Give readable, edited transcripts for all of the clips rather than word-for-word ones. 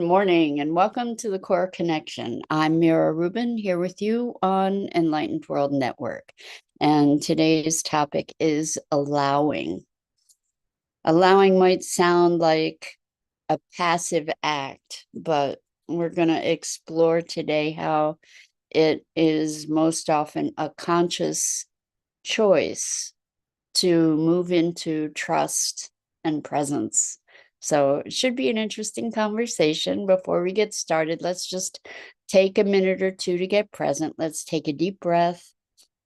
Good morning and welcome to the Core Connection. I'm Mira Rubin here with you on Enlightened World Network. And today's topic is allowing. Allowing might sound like a passive act, but we're going to explore today how it is most often a conscious choice to move into trust and presence. So it should be an interesting conversation. Before we get started, let's just take a minute or two to get present. Let's take a deep breath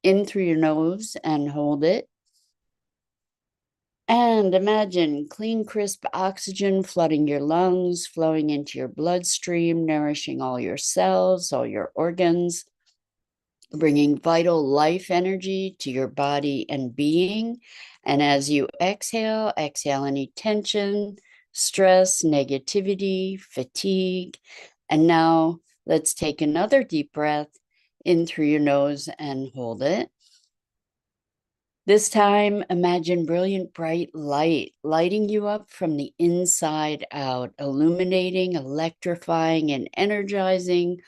in through your nose and hold it. And imagine clean, crisp oxygen flooding your lungs, flowing into your bloodstream, nourishing all your cells, all your organs, bringing vital life energy to your body and being. And as you exhale, exhale any tension, stress, negativity, fatigue. And now let's take another deep breath in through your nose and hold it. This time, imagine brilliant, bright light lighting you up from the inside out, illuminating, electrifying, and energizing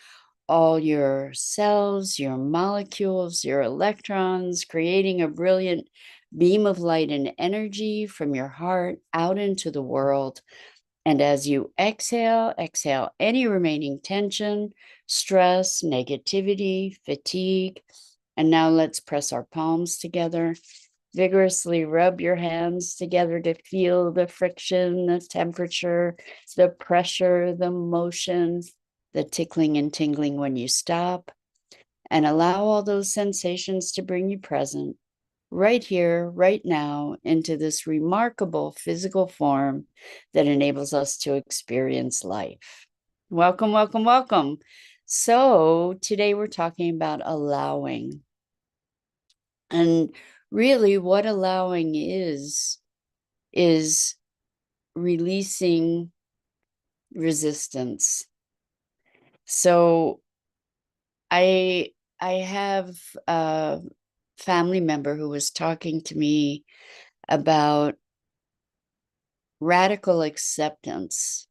all your cells, your molecules, your electrons, creating a brilliant beam of light and energy from your heart out into the world. And as you exhale, exhale any remaining tension, stress, negativity, fatigue. And now let's press our palms together. Vigorously rub your hands together to feel the friction, the temperature, the pressure, the motion, the tickling and tingling when you stop, and allow all those sensations to bring you present right here, right now, into this remarkable physical form that enables us to experience life. Welcome, welcome, welcome. So today we're talking about allowing. And really what allowing is releasing resistance. So I have a family member who was talking to me about radical acceptance.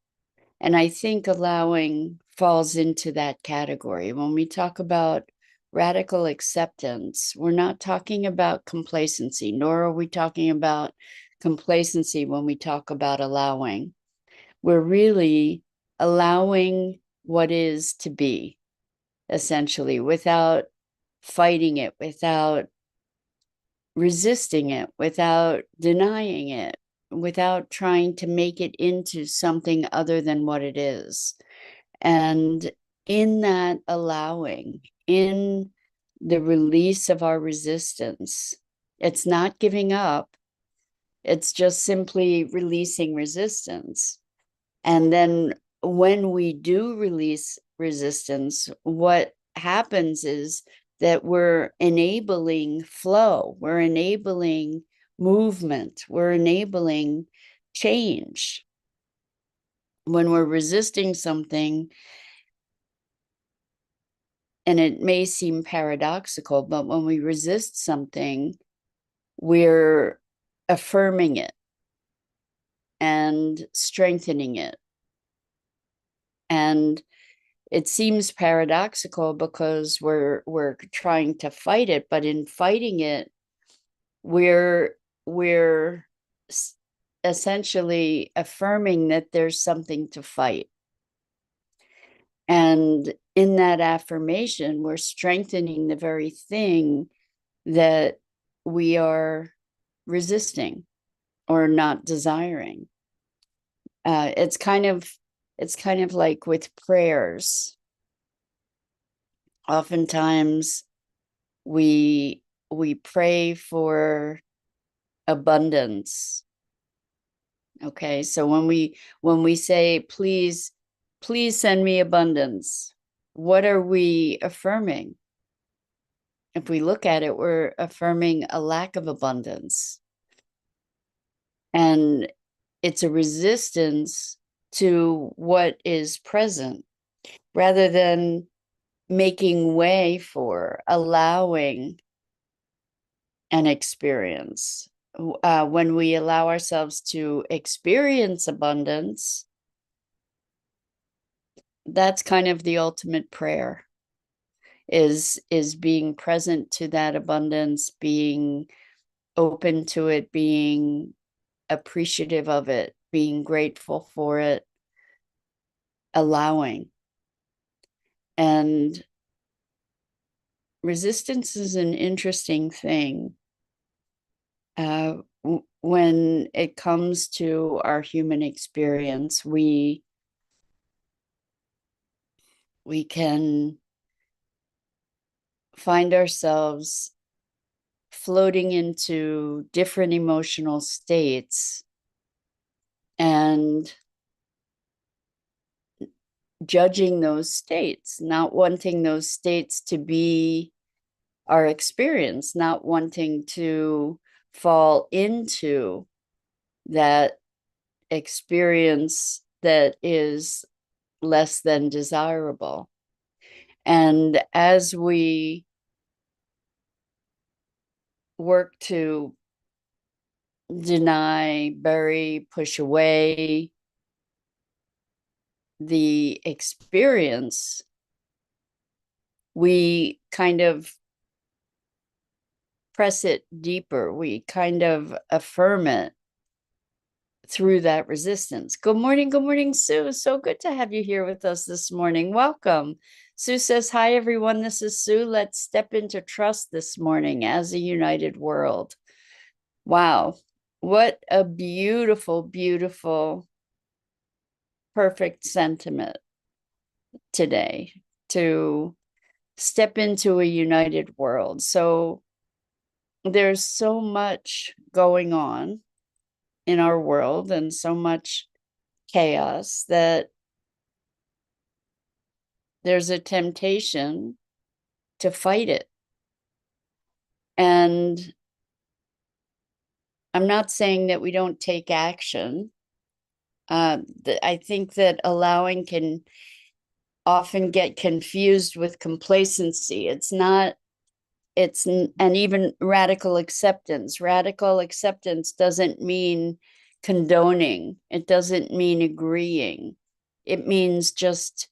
And I think allowing falls into that category. When we talk about radical acceptance, we're not talking about complacency, nor are we talking about complacency when we talk about allowing. We're really allowing what is to be, essentially, without fighting it, without resisting it, without denying it, without trying to make it into something other than what it is. And in that allowing, in the release of our resistance, it's not giving up, it's just simply releasing resistance. And then when we do release resistance, what happens is that we're enabling flow, we're enabling movement, we're enabling change. When we're resisting something, and it may seem paradoxical, but when we resist something, we're affirming it and strengthening it. And it seems paradoxical because we're trying to fight it, but in fighting it, we're essentially affirming that there's something to fight. And in that affirmation, we're strengthening the very thing that we are resisting or not desiring. It's kind of like with prayers. Oftentimes we pray for abundance. Okay, so when we say please send me abundance, what are we affirming? If we look at it, we're affirming a lack of abundance. And it's a resistance to what is present rather than making way for, allowing an experience. When we allow ourselves to experience abundance, that's kind of the ultimate prayer, is being present to that abundance, being open to it, being appreciative of it, being grateful for it, allowing. And resistance is an interesting thing. When it comes to our human experience, we can find ourselves floating into different emotional states and judging those states, not wanting those states to be our experience, not wanting to fall into that experience that is less than desirable. And as we work to deny, bury, push away the experience, we kind of press it deeper. We kind of affirm it through that resistance. Good morning, Sue. So good to have you here with us this morning. Welcome. Sue says, hi, everyone. This is Sue. Let's step into trust this morning as a united world. Wow. What a beautiful, beautiful, perfect sentiment today to step into a united world. So there's so much going on in our world and so much chaos that there's a temptation to fight it. And I'm not saying that we don't take action. I think that allowing can often get confused with complacency. It's not, and even radical acceptance. Radical acceptance doesn't mean condoning, it doesn't mean agreeing. It means just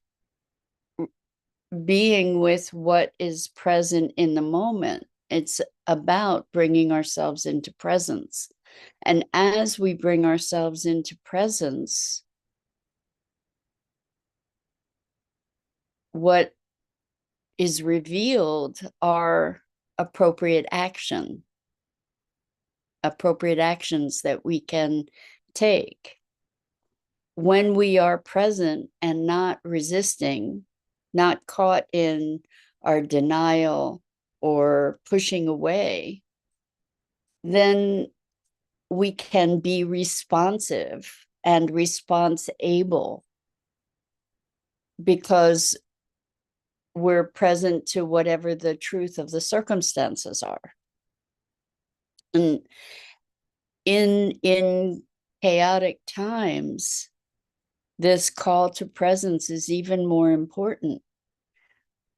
being with what is present in the moment. It's about bringing ourselves into presence. And as we bring ourselves into presence, what is revealed are appropriate actions that we can take. When we are present and not resisting, not caught in our denial or pushing away, then we can be responsive and response able because we're present to whatever the truth of the circumstances are. And in chaotic times, this call to presence is even more important.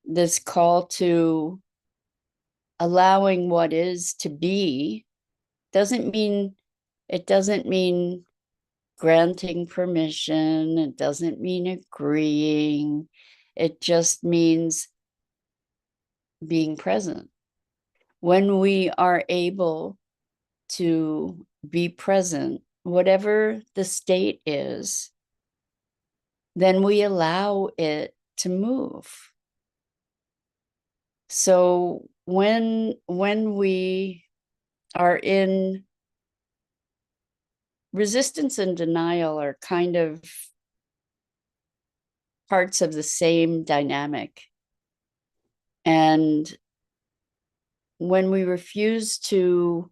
This call to allowing what is to be doesn't mean granting permission. It doesn't mean agreeing. It just means being present. When we are able to be present, whatever the state is, then we allow it to move. So when we are in resistance and denial are kind of parts of the same dynamic. And when we refuse to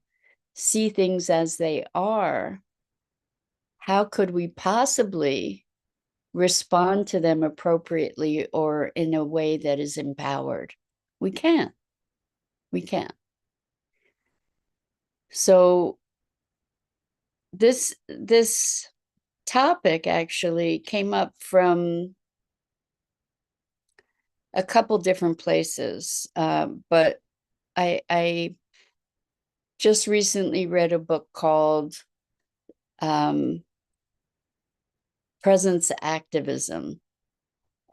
see things as they are, how could we possibly respond to them appropriately or in a way that is empowered? We can't. We can't. So this topic actually came up from a couple different places, but I just recently read a book called Presence Activism,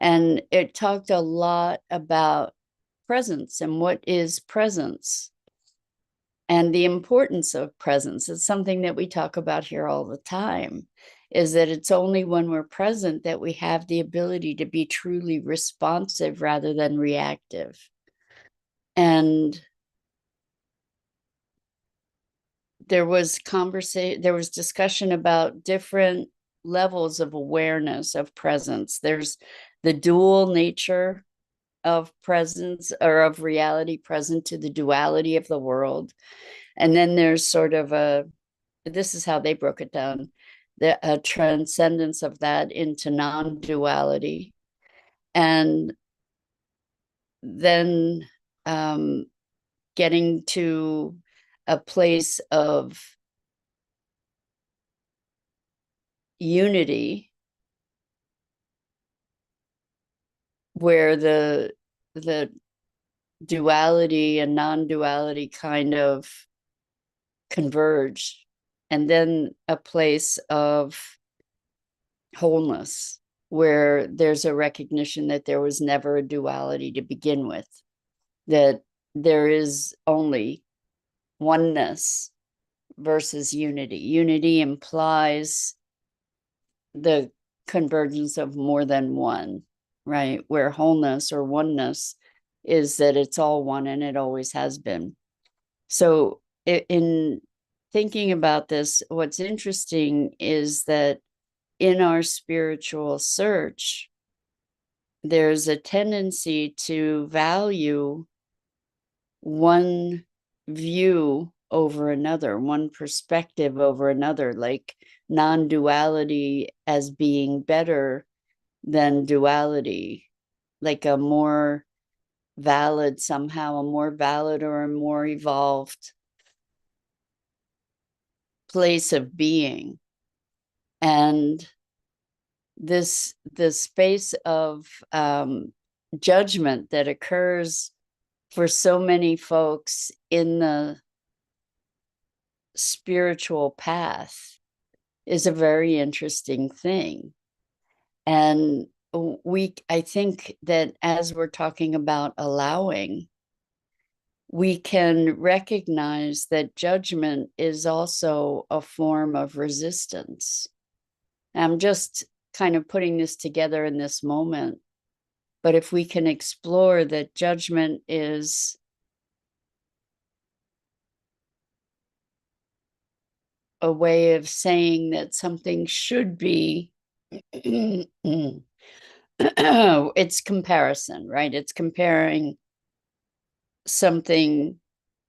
And it talked a lot about presence and what is presence and the importance of presence. It's something that we talk about here all the time, is that it's only when we're present that we have the ability to be truly responsive rather than reactive. And there was discussion about different levels of awareness of presence. There's the dual nature of presence, or of reality present to the duality of the world. And then there's sort of this is how they broke it down, a transcendence of that into non-duality. And then getting to a place of unity where the duality and non-duality kind of converge, and then a place of wholeness where there's a recognition that there was never a duality to begin with, that there is only oneness versus unity. Unity implies the convergence of more than one, right? Where wholeness or oneness is that it's all one and it always has been. So in thinking about this, what's interesting is that in our spiritual search, there's a tendency to value one view over another, one perspective over another, like non-duality as being better than duality, like a more valid, somehow a more valid or a more evolved place of being. And this space of judgment that occurs for so many folks in the spiritual path is a very interesting thing. And I think that as we're talking about allowing, we can recognize that judgment is also a form of resistance. I'm just kind of putting this together in this moment. But if we can explore that judgment is a way of saying that something should be, it's comparison, right? It's comparing something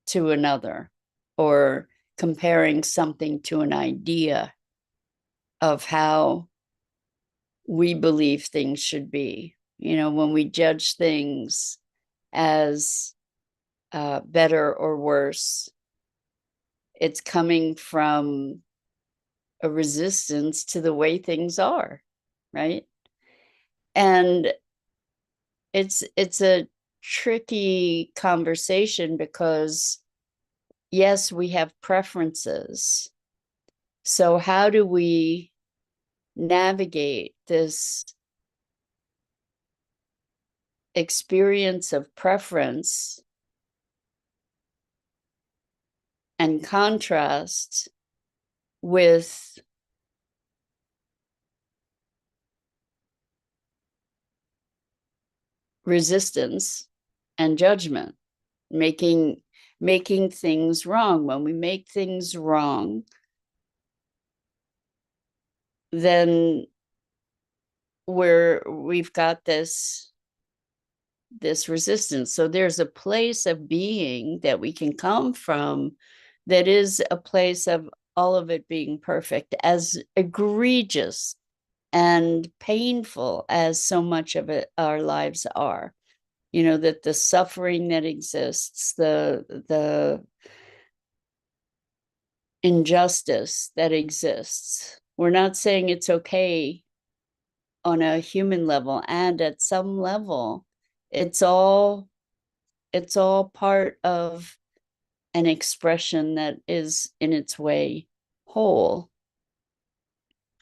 to another, or comparing something to an idea of how we believe things should be. You know, when we judge things as better or worse, it's coming from a resistance to the way things are, right? And it's a tricky conversation because yes, we have preferences. So how do we navigate this experience of preference and contrast with resistance and judgment, making things wrong? When we make things wrong, then we've got this resistance. So there's a place of being that we can come from that is a place of all of it being perfect, as egregious and painful as so much of it our lives are. You know, that the suffering that exists, the injustice that exists, we're not saying it's okay on a human level, and at some level it's all part of an expression that is in its way whole.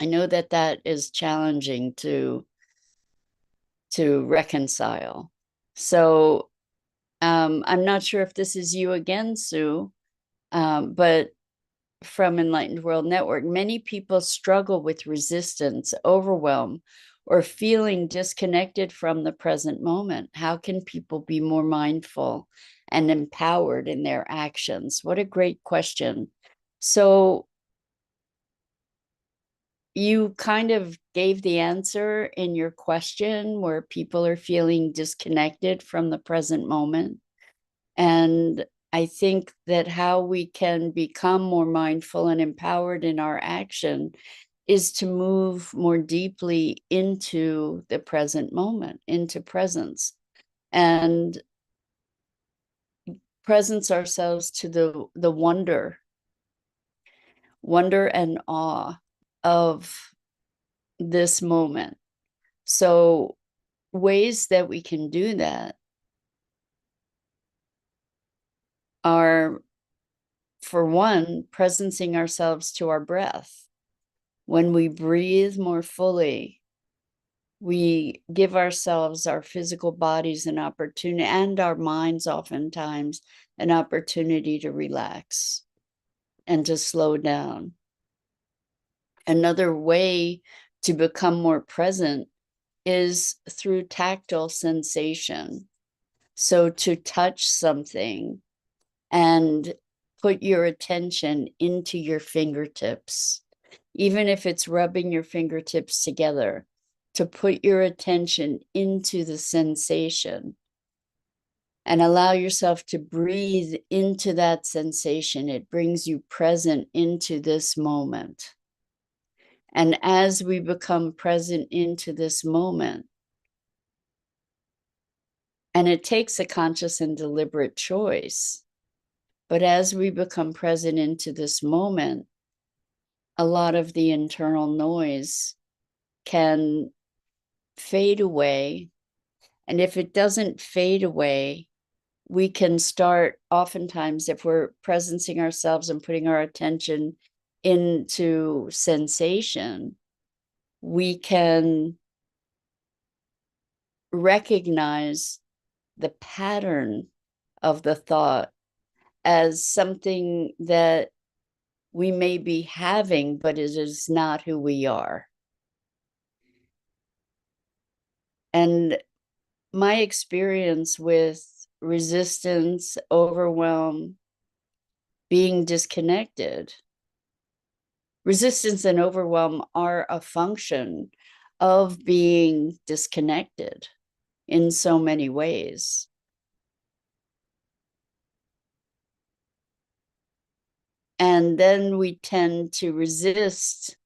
I know that that is challenging to to reconcile. So I'm not sure if this is you again, Sue, but from Enlightened World Network, many people struggle with resistance, overwhelm, or feeling disconnected from the present moment. How can people be more mindful and empowered in their actions? What a great question. So you kind of gave the answer in your question, where people are feeling disconnected from the present moment. And I think that how we can become more mindful and empowered in our action is to move more deeply into the present moment, into presence, and presence ourselves to the wonder and awe of this moment. So ways that we can do that are, for one, presencing ourselves to our breath. When we breathe more fully, we give ourselves, our physical bodies, an opportunity, and our minds oftentimes, an opportunity to relax and to slow down. Another way to become more present is through tactile sensation. So to touch something and put your attention into your fingertips, even if it's rubbing your fingertips together, to put your attention into the sensation and allow yourself to breathe into that sensation. It brings you present into this moment. And as we become present into this moment, and it takes a conscious and deliberate choice, but as we become present into this moment, a lot of the internal noise can fade away. And if it doesn't fade away, we can start, oftentimes, if we're presencing ourselves and putting our attention into sensation, we can recognize the pattern of the thought as something that we may be having, but it is not who we are. And my experience with resistance, overwhelm, being disconnected, resistance and overwhelm are a function of being disconnected in so many ways. And then we tend to resist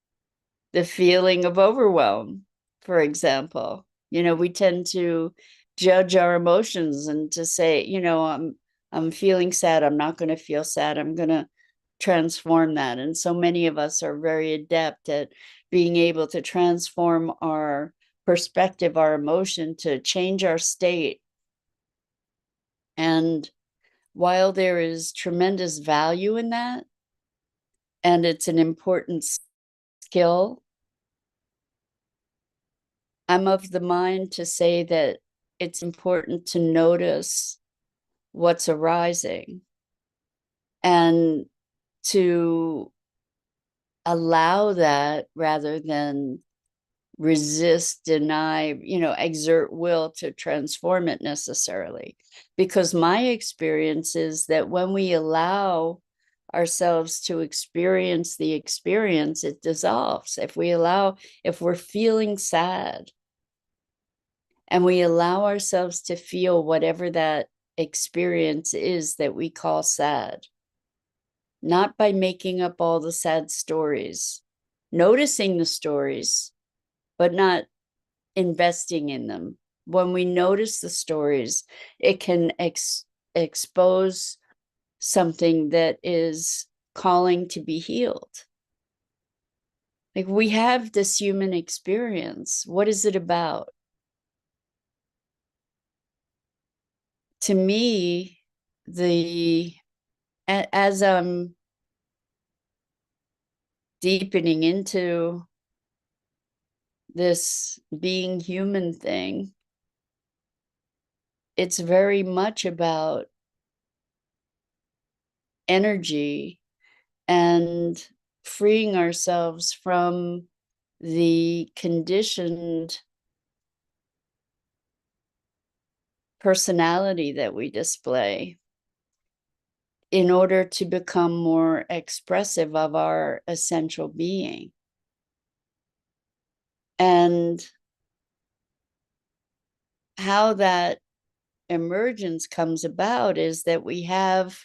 the feeling of overwhelm, for example. We tend to judge our emotions and to say, I'm feeling sad. I'm not going to feel sad. I'm going to transform that. And so many of us are very adept at being able to transform our perspective, our emotion, to change our state. And while there is tremendous value in that, and it's an important skill, I'm of the mind to say that it's important to notice what's arising and to allow that rather than resist, deny, exert will to transform it necessarily. Because my experience is that when we allow ourselves to experience the experience, it dissolves. If we're feeling sad and we allow ourselves to feel whatever that experience is that we call sad, not by making up all the sad stories, noticing the stories, but not investing in them. When we notice the stories, it can expose something that is calling to be healed. Like, we have this human experience. What is it about? To me, as I'm deepening into this being human thing, it's very much about energy and freeing ourselves from the conditioned personality that we display in order to become more expressive of our essential being. And how that emergence comes about is that we have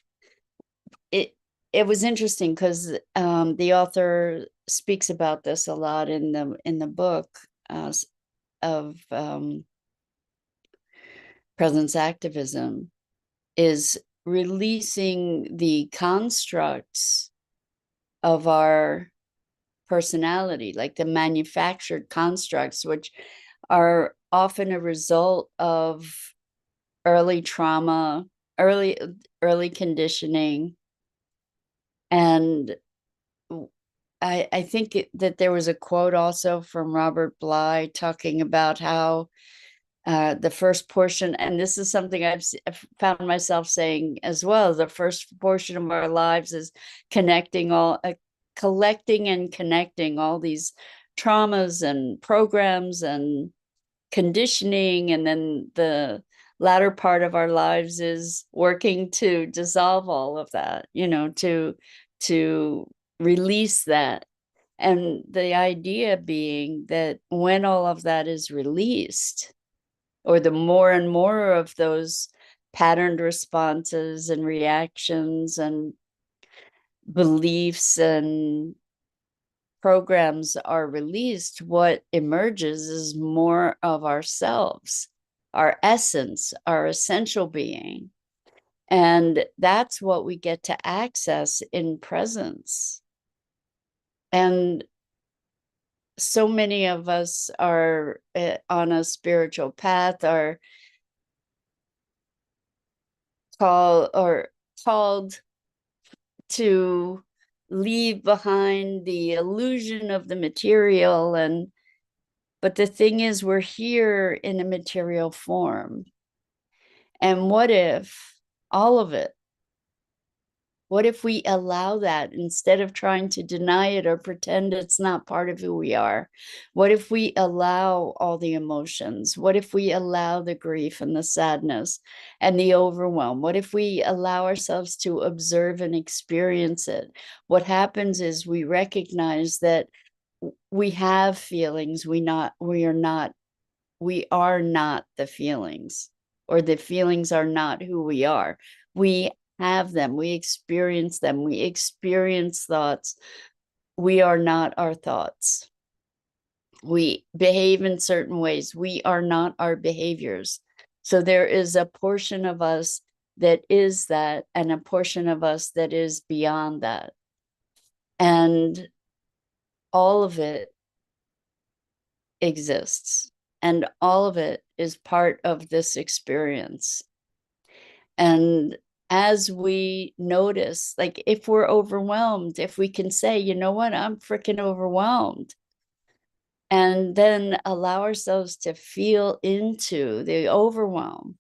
it. It was interesting because the author speaks about this a lot in the book of presence activism, is releasing the constructs of our personality, like the manufactured constructs, which are often a result of early trauma, early conditioning. And I think that there was a quote also from Robert Bly talking about how the first portion, and this is something I've found myself saying as well, the first portion of our lives is collecting and connecting all these traumas and programs and conditioning, and then the latter part of our lives is working to dissolve all of that, to release that. And the idea being that when all of that is released, or the more and more of those patterned responses and reactions and beliefs and programs are released, what emerges is more of ourselves, our essence, our essential being. And that's what we get to access in presence. And so many of us are on a spiritual path, are called to leave behind the illusion of the material. But the thing is, we're here in a material form. And what if all of it, what if we allow that instead of trying to deny it or pretend it's not part of who we are? What if we allow all the emotions? What if we allow the grief and the sadness and the overwhelm? What if we allow ourselves to observe and experience it? What happens is we recognize that we have feelings. We are not the feelings, or the feelings are not who we are. We have them, we experience them, we experience thoughts. We are not our thoughts. We behave in certain ways. We are not our behaviors. So there is a portion of us that is that, and a portion of us that is beyond that. And all of it exists. And all of it is part of this experience. And as we notice, like if we're overwhelmed, if we can say, you know what, I'm freaking overwhelmed, and then allow ourselves to feel into the overwhelm,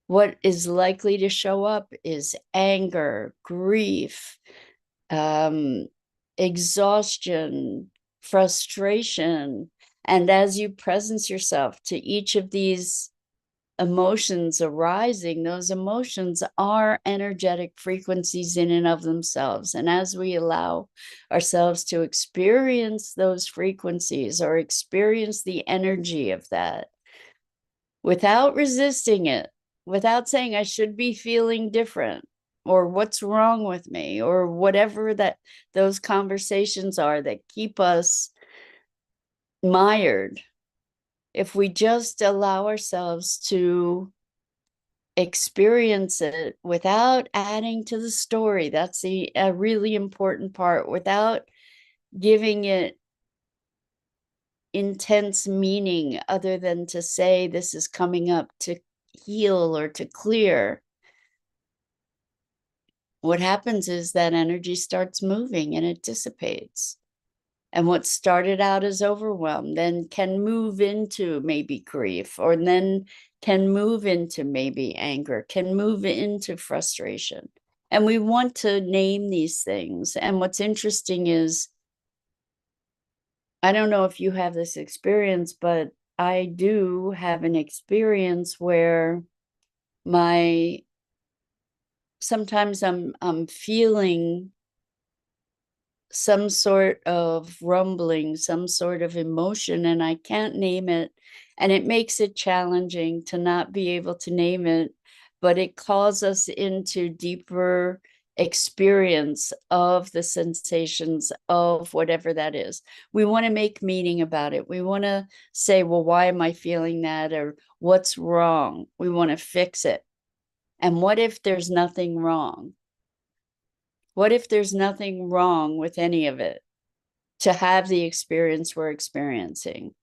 what is likely to show up is anger, grief, exhaustion, frustration. And as you presence yourself to each of these emotions arising, those emotions are energetic frequencies in and of themselves. And as we allow ourselves to experience those frequencies, or experience the energy of that, without resisting it, without saying I should be feeling different, or what's wrong with me, or whatever that those conversations are that keep us mired, if we just allow ourselves to experience it without adding to the story, that's a really important part, without giving it intense meaning other than to say this is coming up to heal or to clear. What happens is that energy starts moving and it dissipates. And what started out as overwhelm then can move into maybe grief, or then can move into maybe anger, can move into frustration. And we want to name these things. And what's interesting is, I don't know if you have this experience, but I do have an experience where my sometimes I'm feeling some sort of rumbling, some sort of emotion, and I can't name it. And it makes it challenging to not be able to name it, but it calls us into deeper experience of the sensations of whatever that is. We want to make meaning about it. We want to say, well, why am I feeling that? Or what's wrong? We want to fix it. And what if there's nothing wrong? What if there's nothing wrong with any of it to have the experience we're experiencing?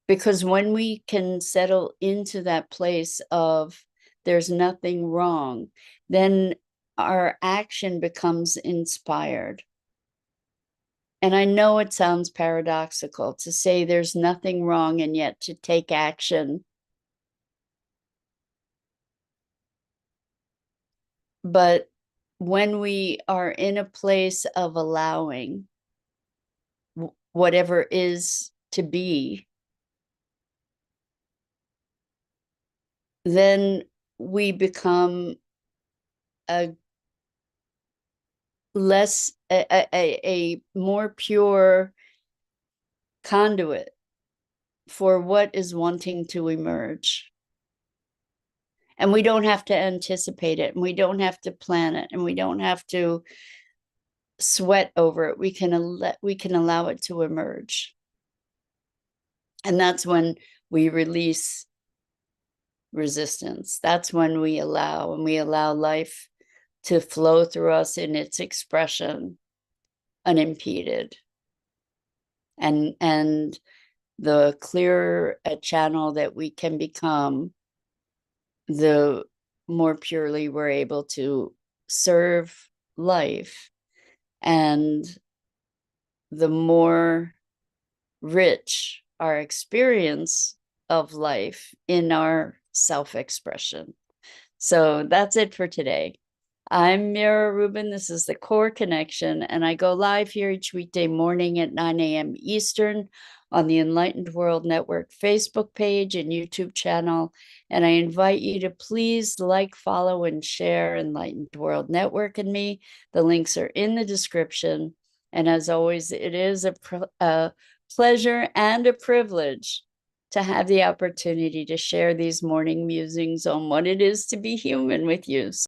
Because when we can settle into that place of there's nothing wrong, then our action becomes inspired. And I know it sounds paradoxical to say there's nothing wrong and yet to take action. But when we are in a place of allowing whatever is to be, then we become a less a more pure conduit for what is wanting to emerge. And we don't have to anticipate it, and we don't have to plan it, and we don't have to sweat over it. We can allow it to emerge. And that's when we release resistance. That's when we allow, and we allow life to flow through us in its expression unimpeded. And the clearer a channel that we can become, the more purely we're able to serve life, and the more rich our experience of life in our self-expression. So that's it for today. I'm Mira Rubin. This is the Core Connection, and I go live here each weekday morning at 9 a.m. Eastern on the Enlightened World Network Facebook page and YouTube channel. And I invite you to please like, follow, and share Enlightened World Network and me. The links are in the description. And as always, it is a pleasure and a privilege to have the opportunity to share these morning musings on what it is to be human with you.